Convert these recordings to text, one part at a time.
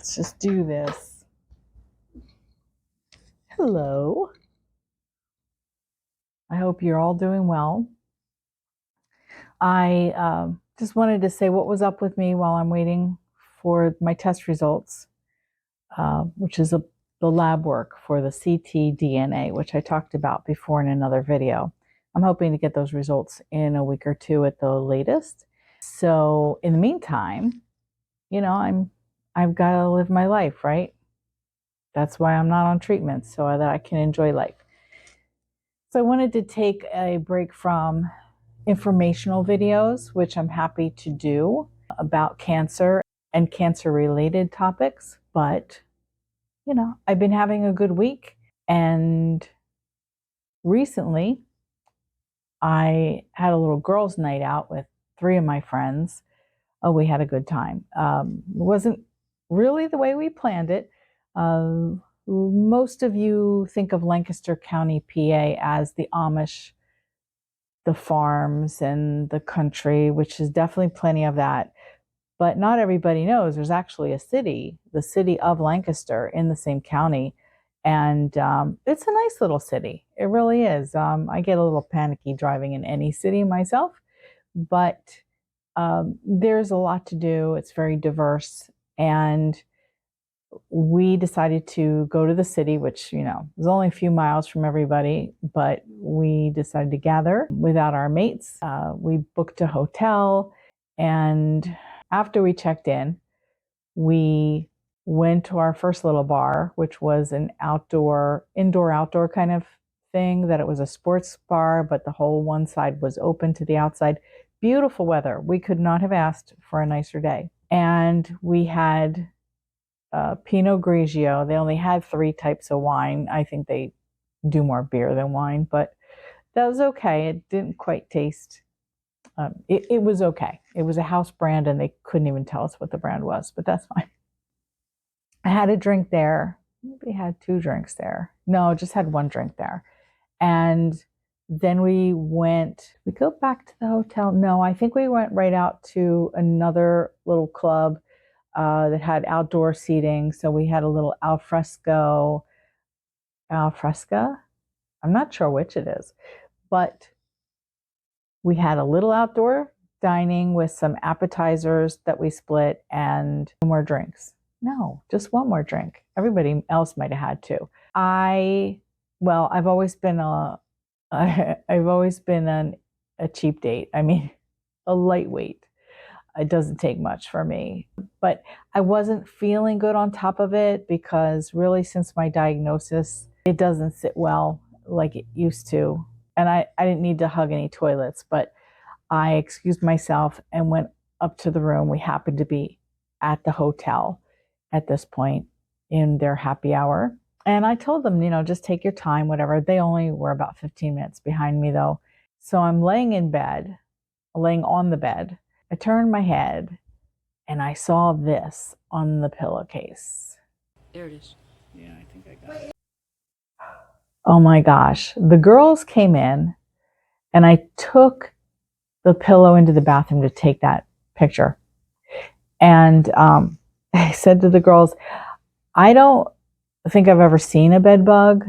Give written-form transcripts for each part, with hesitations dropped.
Let's just do this. Hello. I hope you're all doing well. I just wanted to say what was up with me while I'm waiting for my test results, which is the lab work for the ctDNA, which I talked about before in another video. I'm hoping to get those results in a week or two at the latest. So in the meantime, you know, I've got to live my life, right? That's why I'm not on treatment, so that I can enjoy life. So I wanted to take a break from informational videos, which I'm happy to do about cancer and cancer-related topics. But, you know, I've been having a good week, and recently I had a little girls' night out with 3 of my friends. Oh, we had a good time. It wasn't really the way we planned it. Most of you think of Lancaster County, PA as the Amish, the farms and the country, which is definitely plenty of that. But not everybody knows there's actually a city, the city of Lancaster, in the same county. And it's a nice little city. It really is. I get a little panicky driving in any city myself, but there's a lot to do. It's very diverse. And we decided to go to the city, which, you know, was only a few miles from everybody, but we decided to gather without our mates. We booked a hotel, and after we checked in, we went to our first little bar, which was an indoor-outdoor kind of thing, that it was a sports bar, but the whole one side was open to the outside. Beautiful weather. We could not have asked for a nicer day. And we had Pinot Grigio. They only had 3 types of wine. I think they do more beer than wine, but that was okay. It didn't quite taste, it was okay. It was a house brand, and they couldn't even tell us what the brand was, but that's fine. I had a drink there. Maybe had 2 drinks there. No, just had 1 drink there. And then we go back to the hotel. No, I think we went right out to another little club that had outdoor seating. So we had a little al fresca. I'm not sure which it is, but we had a little outdoor dining with some appetizers that we split and 2 more drinks. No, just 1 more drink. Everybody else might have had 2. I've always been a cheap date. I mean, a lightweight. It doesn't take much for me, but I wasn't feeling good on top of it, because really, since my diagnosis, it doesn't sit well like it used to. And I didn't need to hug any toilets, but I excused myself and went up to the room. We happened to be at the hotel at this point in their happy hour. And I told them, you know, just take your time, whatever. They only were about 15 minutes behind me, though. So I'm laying on the bed. I turned my head, and I saw this on the pillowcase. There it is. Yeah, I think I got it. Oh my gosh. The girls came in, and I took the pillow into the bathroom to take that picture. And I said to the girls, I don't think I've ever seen a bed bug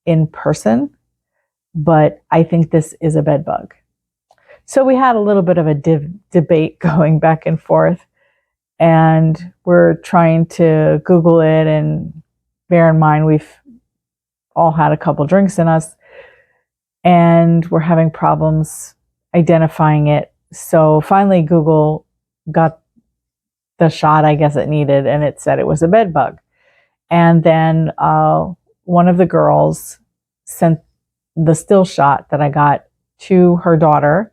in person, but I think this is a bed bug. So we had a little bit of a debate going back and forth, and we're trying to Google it, and bear in mind we've all had a couple drinks in us, and we're having problems identifying it. So finally Google got the shot I guess it needed, and it said it was a bed bug. And then one of the girls sent the still shot that I got to her daughter,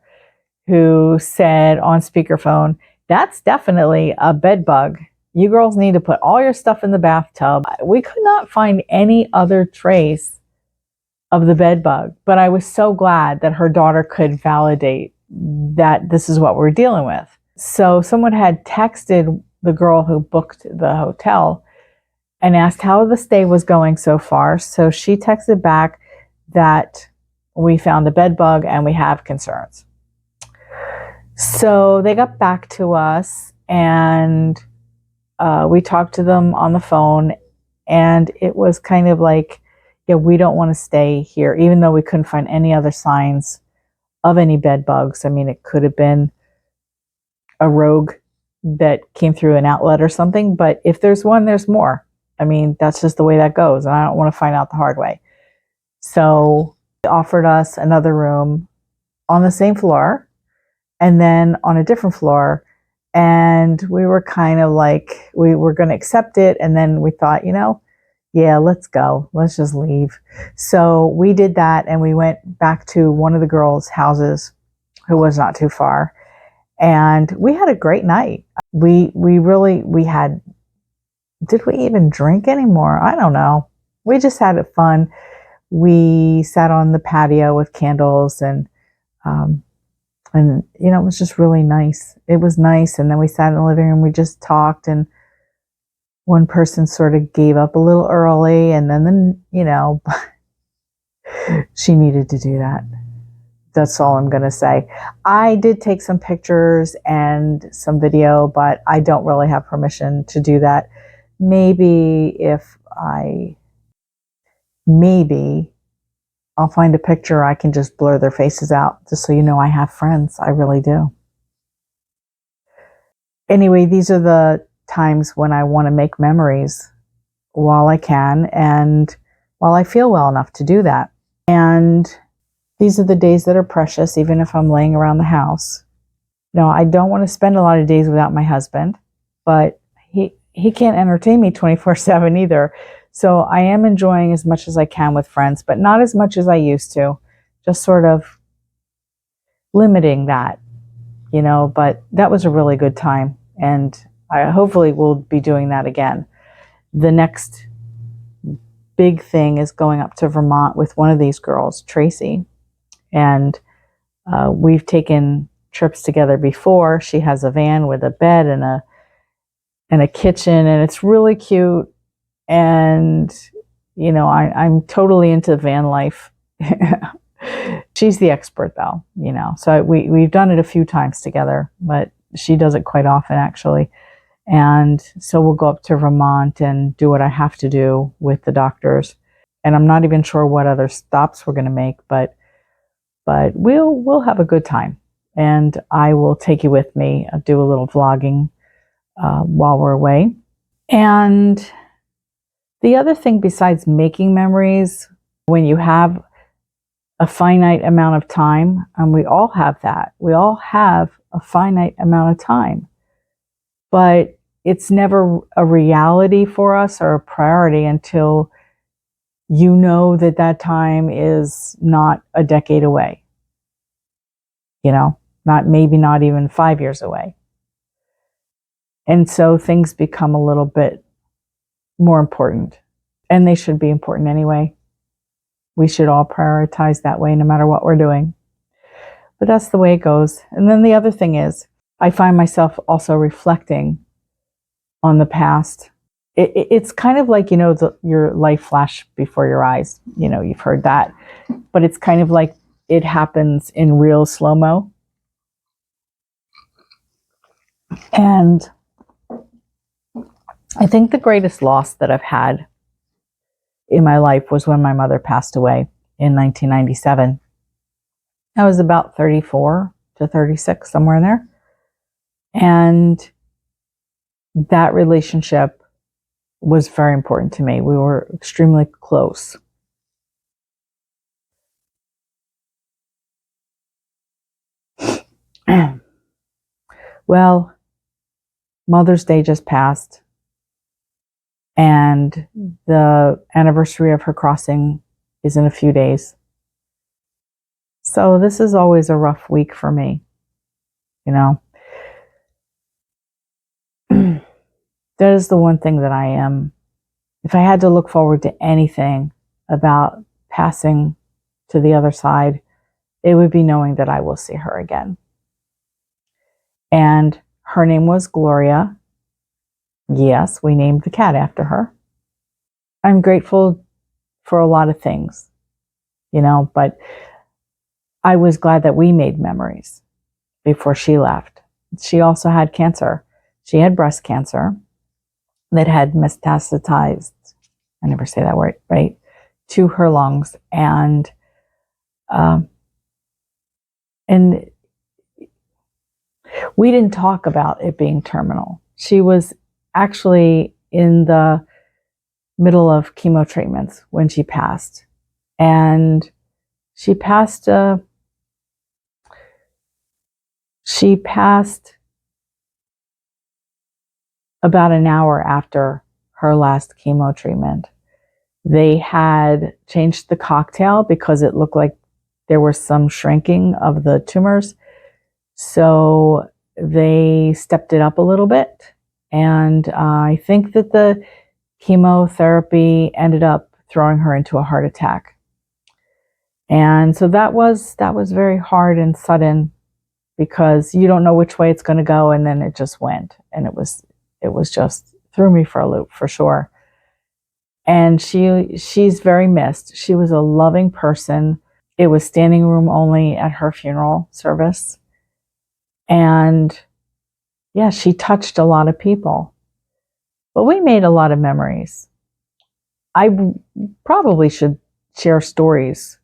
who said on speakerphone, "That's definitely a bed bug. You girls need to put all your stuff in the bathtub." We could not find any other trace of the bed bug, but I was so glad that her daughter could validate that this is what we're dealing with. So someone had texted the girl who booked the hotel and asked how the stay was going so far. So she texted back that we found a bed bug and we have concerns. So they got back to us, and we talked to them on the phone, and it was kind of like, yeah, we don't want to stay here, even though we couldn't find any other signs of any bed bugs. I mean, it could have been a rogue that came through an outlet or something, but if there's one, there's more. I mean, that's just the way that goes, and I don't want to find out the hard way. So they offered us another room on the same floor and then on a different floor. And we were kind of like, we were going to accept it. And then we thought, yeah, let's go. Let's just leave. So we did that, and we went back to one of the girls' houses who was not too far. And we had a great night. We had, did we even drink anymore? I don't know. We just had it fun. We sat on the patio with candles, and it was just really nice. It was nice. And then we sat in the living room, we just talked, and one person sort of gave up a little early, and then she needed to do that. That's all I'm going to say. I did take some pictures and some video, but I don't really have permission to do that. Maybe I'll find a picture, I can just blur their faces out, just so you know I have friends. I really do. Anyway, these are the times when I want to make memories while I can and while I feel well enough to do that. And these are the days that are precious, even if I'm laying around the house. I don't want to spend a lot of days without my husband, but he can't entertain me 24/7 either. So I am enjoying as much as I can with friends, but not as much as I used to. Just sort of limiting that, but that was a really good time. And I hopefully will be doing that again. The next big thing is going up to Vermont with one of these girls, Tracy. And we've taken trips together before. She has a van with a bed and a kitchen, and it's really cute. And, I'm totally into van life. She's the expert though, so we've done it a few times together, but she does it quite often actually. And so we'll go up to Vermont and do what I have to do with the doctors. And I'm not even sure what other stops we're going to make, but we'll have a good time. And I will take you with me. I'll do a little vlogging while we're away. And the other thing besides making memories, when you have a finite amount of time, and we all have that, we all have a finite amount of time, but it's never a reality for us or a priority until you know that time is not a decade away, maybe not even 5 years away. And so things become a little bit more important, and they should be important anyway. We should all prioritize that way no matter what we're doing. But that's the way it goes. And then the other thing is, I find myself also reflecting on the past. It's kind of like, your life flash before your eyes. You've heard that. But it's kind of like it happens in real slow-mo. And I think the greatest loss that I've had in my life was when my mother passed away in 1997. I was about 34 to 36, somewhere in there. And that relationship was very important to me. We were extremely close. Well, Mother's Day just passed, and the anniversary of her crossing is in a few days. So this is always a rough week for me, That is the one thing that I am, if I had to look forward to anything about passing to the other side, it would be knowing that I will see her again. And her name was Gloria. Yes, we named the cat after her. I'm grateful for a lot of things, but I was glad that we made memories before she left. She also had cancer. She had breast cancer. that had metastasized, I never say that word right, to her lungs. And we didn't talk about it being terminal. She was actually in the middle of chemo treatments when she passed. And she passed about an hour after her last chemo treatment. They had changed the cocktail because it looked like there was some shrinking of the tumors. So they stepped it up a little bit. And I think that the chemotherapy ended up throwing her into a heart attack. And so that was very hard and sudden, because you don't know which way it's going to go, and then it just went, and it was just threw me for a loop for sure. And she's very missed. She was a loving person. It was standing room only at her funeral service. And yeah, she touched a lot of people. But we made a lot of memories. I probably should share stories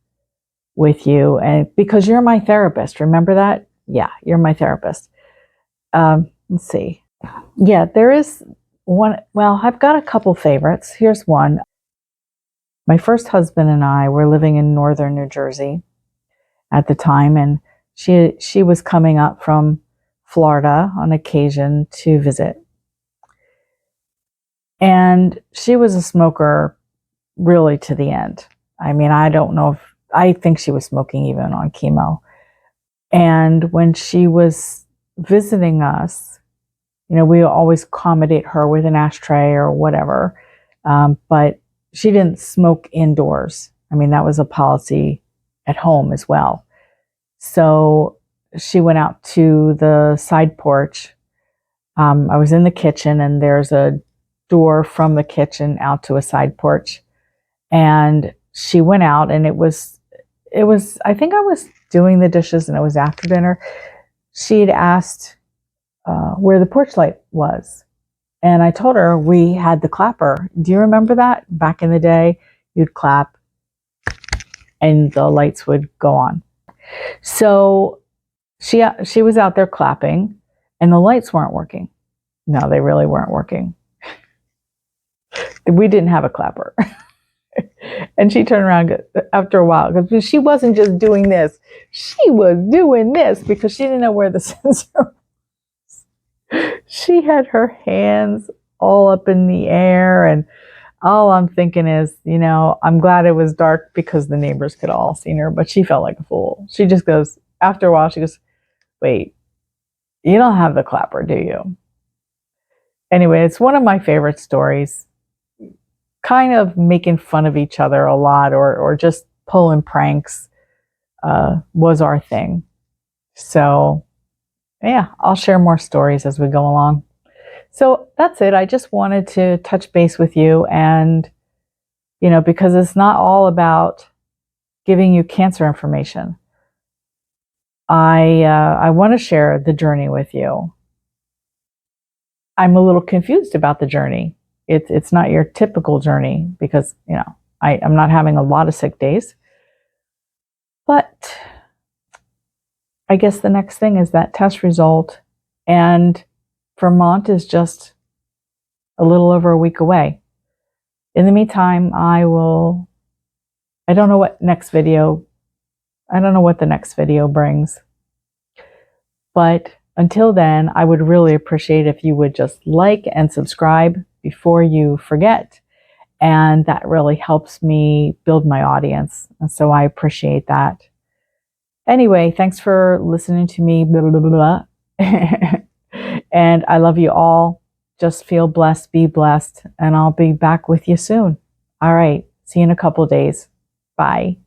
with you, and because you're my therapist, remember that? Yeah, you're my therapist. Let's see. Yeah, there is one. Well, I've got a couple favorites. Here's one. My first husband and I were living in northern New Jersey at the time, and she was coming up from Florida on occasion to visit. And she was a smoker really to the end. I mean, I think she was smoking even on chemo. And when she was visiting us, we always accommodate her with an ashtray or whatever. But she didn't smoke indoors. I mean, that was a policy at home as well. So she went out to the side porch. I was in the kitchen, and there's a door from the kitchen out to a side porch. And she went out, and it was, I think I was doing the dishes, and it was after dinner. She had asked where the porch light was. And I told her we had the clapper. Do you remember that? Back in the day, you'd clap and the lights would go on. So she was out there clapping, and the lights weren't working. No, they really weren't working. We didn't have a clapper. And she turned around after a while, because she wasn't just doing this. She was doing this because she didn't know where the sensor was. She had her hands all up in the air, and all I'm thinking is, I'm glad it was dark because the neighbors could all see her, but she felt like a fool. She just goes, after a while, she goes, wait, you don't have the clapper, do you? Anyway, it's one of my favorite stories. Kind of making fun of each other a lot, or just pulling pranks was our thing. So yeah, I'll share more stories as we go along. So that's it. I just wanted to touch base with you, and because it's not all about giving you cancer information. I want to share the journey with you. I'm a little confused about the journey. It's not your typical journey, because I'm not having a lot of sick days. But I guess the next thing is that test result, and Vermont is just a little over a week away. In the meantime, I don't know what the next video brings. But until then, I would really appreciate if you would just like and subscribe before you forget. And that really helps me build my audience. And so I appreciate that. Anyway, thanks for listening to me, blah, blah, blah, blah. And I love you all. Just feel blessed, be blessed, and I'll be back with you soon. All right. See you in a couple of days. Bye.